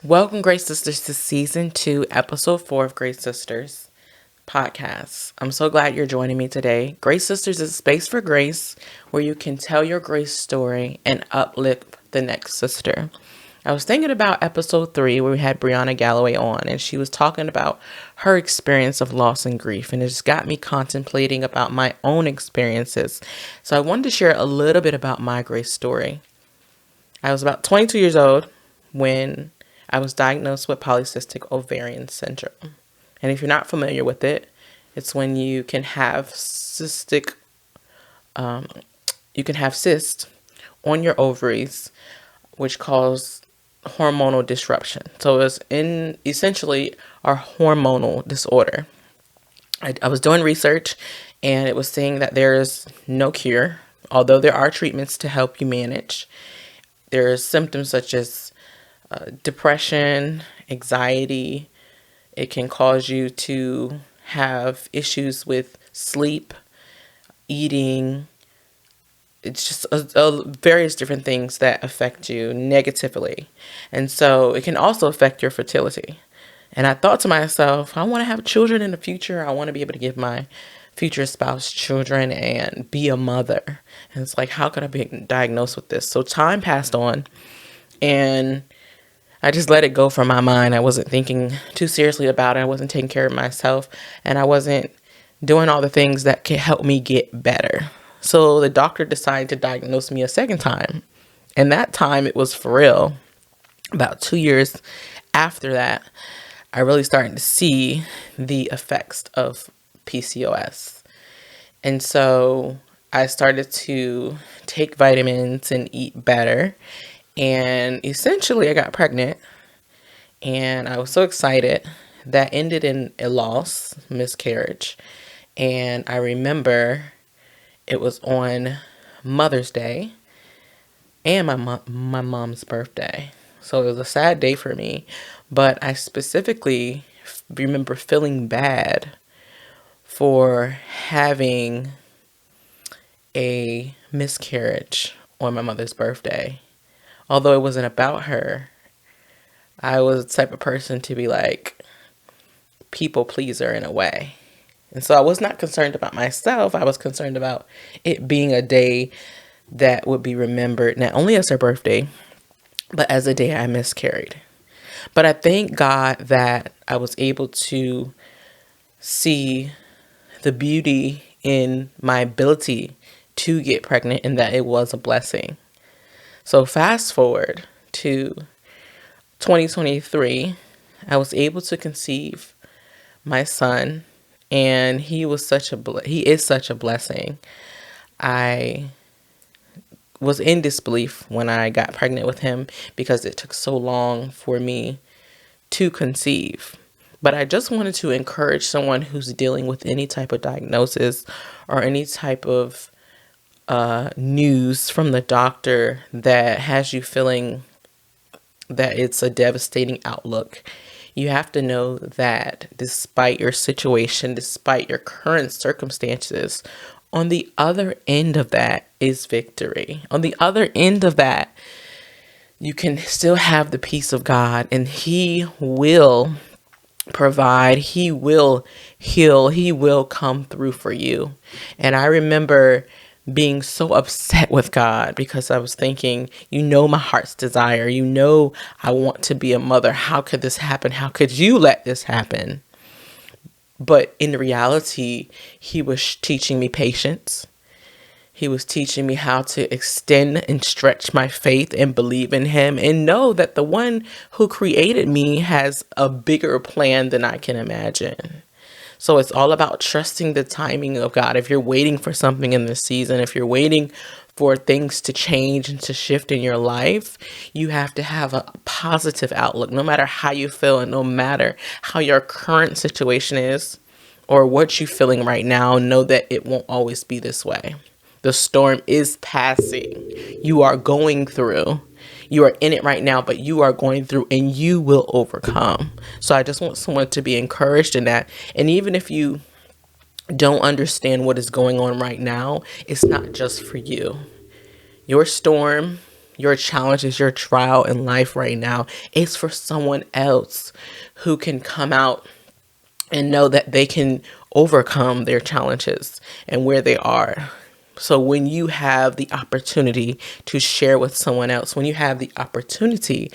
Welcome, Great Sisters, to Season 2, Episode 4 of Great Sisters podcast. I'm so glad you're joining me today. Great Sisters is a space for grace where you can tell your grace story and uplift the next sister. I was thinking about Episode 3 where we had Brianna Galloway on, and she was talking about her experience of loss and grief, and it just got me contemplating about my own experiences. So I wanted to share a little bit about my grace story. I was about 22 years old when I was diagnosed with Polycystic Ovarian Syndrome. And if you're not familiar with it, it's when you can have cysts on your ovaries, which cause hormonal disruption. So it's essentially our hormonal disorder. I was doing research, and it was saying that there is no cure, although there are treatments to help you manage. There are symptoms such as depression, anxiety. It can cause you to have issues with sleep, eating. It's just various different things that affect you negatively. And so it can also affect your fertility. And I thought to myself, I want to have children in the future. I want to be able to give my future spouse children and be a mother. And it's like, how could I be diagnosed with this? So time passed on, and I just let it go from my mind. I wasn't thinking too seriously about it. I wasn't taking care of myself, and I wasn't doing all the things that can help me get better. So the doctor decided to diagnose me a second time. And that time it was for real. About 2 years after that, I really started to see the effects of PCOS. And so I started to take vitamins and eat better. And essentially I got pregnant, and I was so excited. That ended in a loss, miscarriage. And I remember it was on Mother's Day and my mom's birthday. So it was a sad day for me, but I specifically remember feeling bad for having a miscarriage on my mother's birthday. Although it wasn't about her, I was the type of person to be like people pleaser in a way. And so I was not concerned about myself. I was concerned about it being a day that would be remembered not only as her birthday, but as a day I miscarried. But I thank God that I was able to see the beauty in my ability to get pregnant, and that it was a blessing. So fast forward to 2023, I was able to conceive my son, and he is such a blessing. I was in disbelief when I got pregnant with him because it took so long for me to conceive. But I just wanted to encourage someone who's dealing with any type of diagnosis or any type of news from the doctor that has you feeling that it's a devastating outlook. You have to know that despite your situation, despite your current circumstances, on the other end of that is victory. On the other end of that, you can still have the peace of God, and He will provide, He will heal, He will come through for you. And I remember being so upset with God because I was thinking, my heart's desire. I want to be a mother. How could this happen? How could you let this happen? But in reality, He was teaching me patience. He was teaching me how to extend and stretch my faith and believe in Him and know that the one who created me has a bigger plan than I can imagine. So it's all about trusting the timing of God. If you're waiting for something in this season, if you're waiting for things to change and to shift in your life, you have to have a positive outlook, no matter how you feel and no matter how your current situation is or what you're feeling right now. Know that it won't always be this way. The storm is passing. You are going through. You are in it right now, but you are going through and you will overcome. So I just want someone to be encouraged in that. And even if you don't understand what is going on right now, it's not just for you. Your storm, your challenges, your trial in life right now is for someone else who can come out and know that they can overcome their challenges and where they are. So when you have the opportunity to share with someone else, when you have the opportunity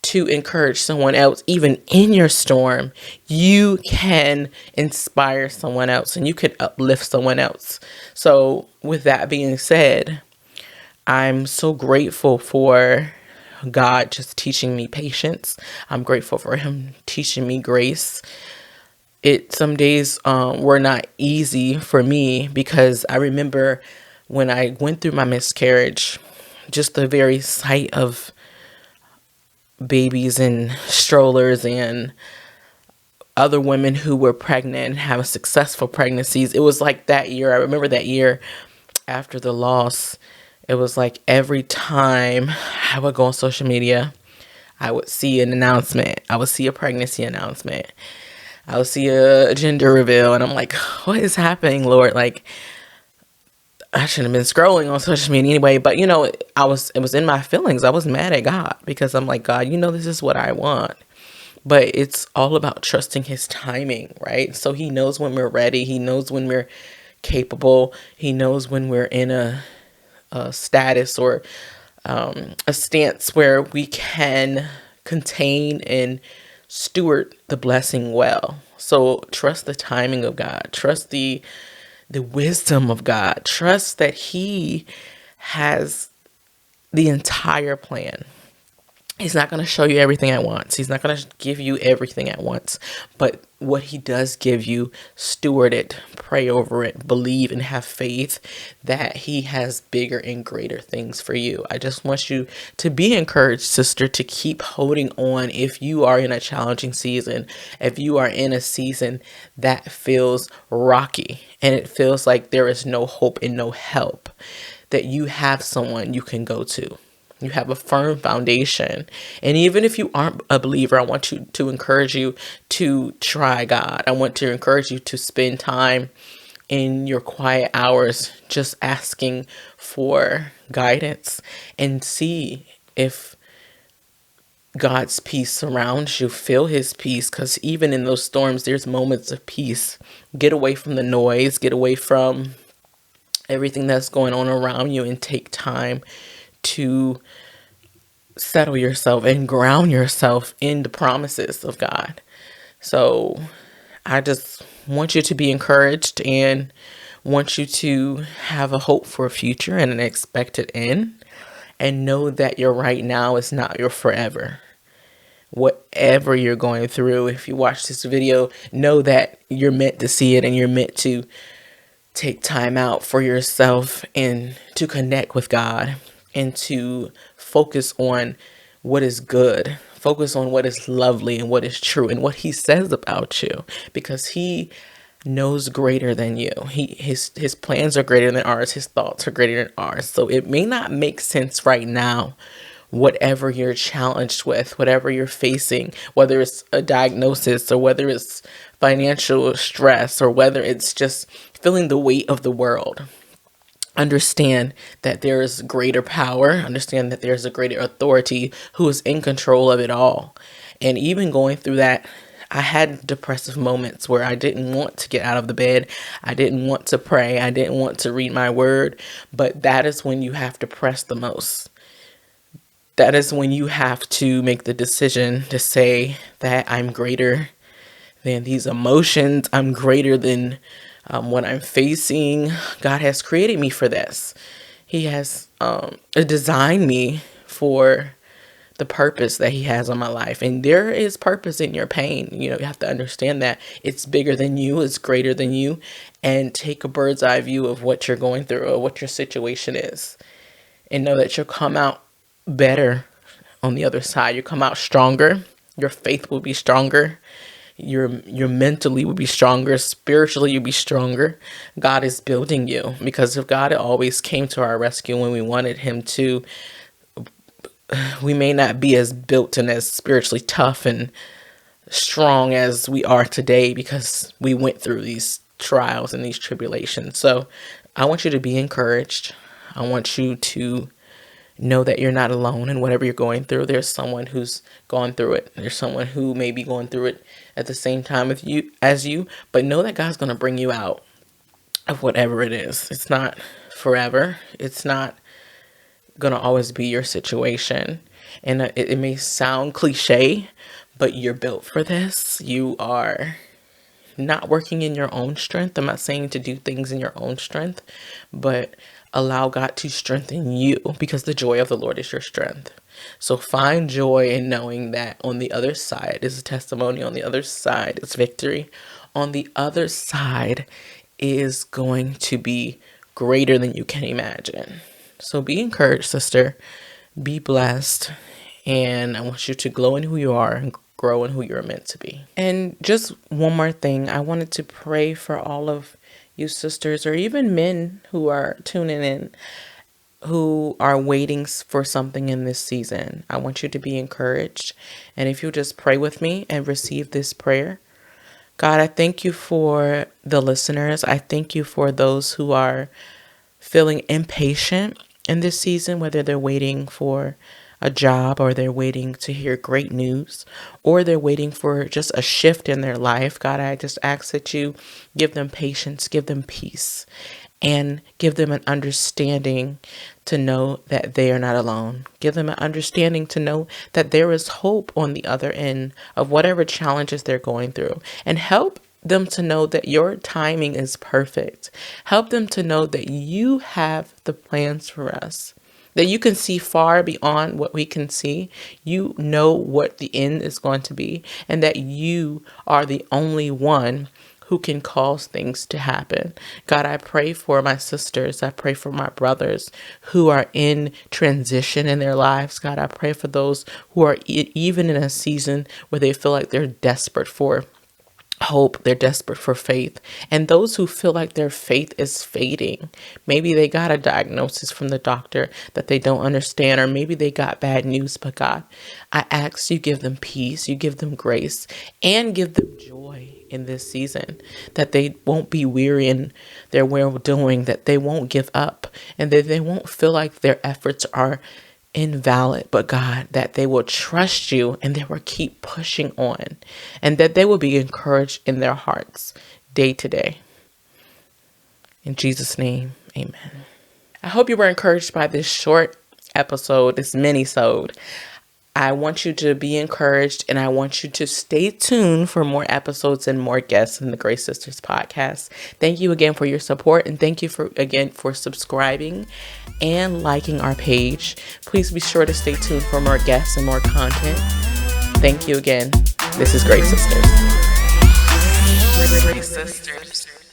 to encourage someone else, even in your storm, you can inspire someone else and you can uplift someone else. So with that being said, I'm so grateful for God just teaching me patience. I'm grateful for him teaching me grace. Some days were not easy for me because I remember when I went through my miscarriage, just the very sight of babies and strollers and other women who were pregnant and having successful pregnancies. It was like that year. I remember that year after the loss. It was like every time I would go on social media, I would see an announcement. I would see a pregnancy announcement. I would see a gender reveal. And I'm like, what is happening, Lord? Like, I shouldn't have been scrolling on social media anyway. But, you know, it was in my feelings. I was mad at God because I'm like, God, you know, this is what I want. But it's all about trusting his timing, right? So he knows when we're ready. He knows when we're capable. He knows when we're in a status or a stance where we can contain and steward the blessing well. So trust the timing of God. Trust the wisdom of God. Trust that he has the entire plan. He's not going to show you everything at once. He's not going to give you everything at once. But what he does give you, steward it, pray over it, believe and have faith that he has bigger and greater things for you. I just want you to be encouraged, sister, to keep holding on if you are in a challenging season, if you are in a season that feels rocky and it feels like there is no hope and no help, that you have someone you can go to. You have a firm foundation. And even if you aren't a believer, I want to encourage you to try God. I want to encourage you to spend time in your quiet hours just asking for guidance and see if God's peace surrounds you. Feel his peace, because even in those storms, there's moments of peace. Get away from the noise, get away from everything that's going on around you, and take time to settle yourself and ground yourself in the promises of God. So I just want you to be encouraged and want you to have a hope for a future and an expected end, and know that your right now is not your forever. Whatever you're going through, if you watch this video, know that you're meant to see it and you're meant to take time out for yourself and to connect with God and to focus on what is good, focus on what is lovely and what is true and what he says about you, because he knows greater than you. His plans are greater than ours. His thoughts are greater than ours. So it may not make sense right now, whatever you're challenged with, whatever you're facing, whether it's a diagnosis or whether it's financial stress or whether it's just feeling the weight of the world. Understand that there is greater power. Understand that there's a greater authority who is in control of it all. And even going through that, I had depressive moments where I didn't want to get out of the bed. I didn't want to pray. I didn't want to read my word. But that is when you have to press the most. That is when you have to make the decision to say that I'm greater than these emotions. I'm greater than what I'm facing. God has created me for this. He has designed me for the purpose that he has on my life. And there is purpose in your pain. You know, you have to understand that it's bigger than you, it's greater than you, and take a bird's eye view of what you're going through or what your situation is. And know that you'll come out better on the other side. You'll come out stronger. Your faith will be stronger. Your mentally will be stronger, spiritually you'll be stronger. God is building you, because if God always came to our rescue when we wanted him to, we may not be as built and as spiritually tough and strong as we are today, because we went through these trials and these tribulations. So I want you to be encouraged. I want you to know that you're not alone in whatever you're going through. There's someone who's gone through it. There's someone who may be going through it at the same time as you, but know that God's going to bring you out of whatever it is. It's not forever. It's not going to always be your situation. And it may sound cliche, but you're built for this. You are not working in your own strength. I'm not saying to do things in your own strength, but allow God to strengthen you, because the joy of the Lord is your strength. So find joy in knowing that on the other side is a testimony. On the other side is victory. On the other side is going to be greater than you can imagine. So be encouraged, sister. Be blessed. And I want you to glow in who you are and grow in who you're meant to be. And just one more thing. I wanted to pray for all of you sisters, or even men who are tuning in, who are waiting for something in this season. I want you to be encouraged. And if you just pray with me and receive this prayer. God, I thank you for the listeners. I thank you for those who are feeling impatient in this season, whether they're waiting for a job, or they're waiting to hear great news, or they're waiting for just a shift in their life. God, I just ask that you give them patience, give them peace, and give them an understanding to know that they are not alone. Give them an understanding to know that there is hope on the other end of whatever challenges they're going through, and help them to know that your timing is perfect. Help them to know that you have the plans for us, that you can see far beyond what we can see. You know what the end is going to be, and that you are the only one who can cause things to happen. God, I pray for my sisters. I pray for my brothers who are in transition in their lives. God, I pray for those who are even in a season where they feel like they're desperate for hope, they're desperate for faith, and those who feel like their faith is fading. Maybe they got a diagnosis from the doctor that they don't understand, or maybe they got bad news. But God, I ask you give them peace, you give them grace, and give them joy in this season, that they won't be weary in their well-doing, that they won't give up, and that they won't feel like their efforts are invalid, but God, that they will trust you and they will keep pushing on, and that they will be encouraged in their hearts day to day. In Jesus' name, amen. I hope you were encouraged by this short episode, this mini-sode. I want you to be encouraged, and I want you to stay tuned for more episodes and more guests in the Grace Sisters podcast. Thank you again for your support, and thank you for subscribing and liking our page. Please be sure to stay tuned for more guests and more content. Thank you again. This is Grace Sisters. Grace Sisters.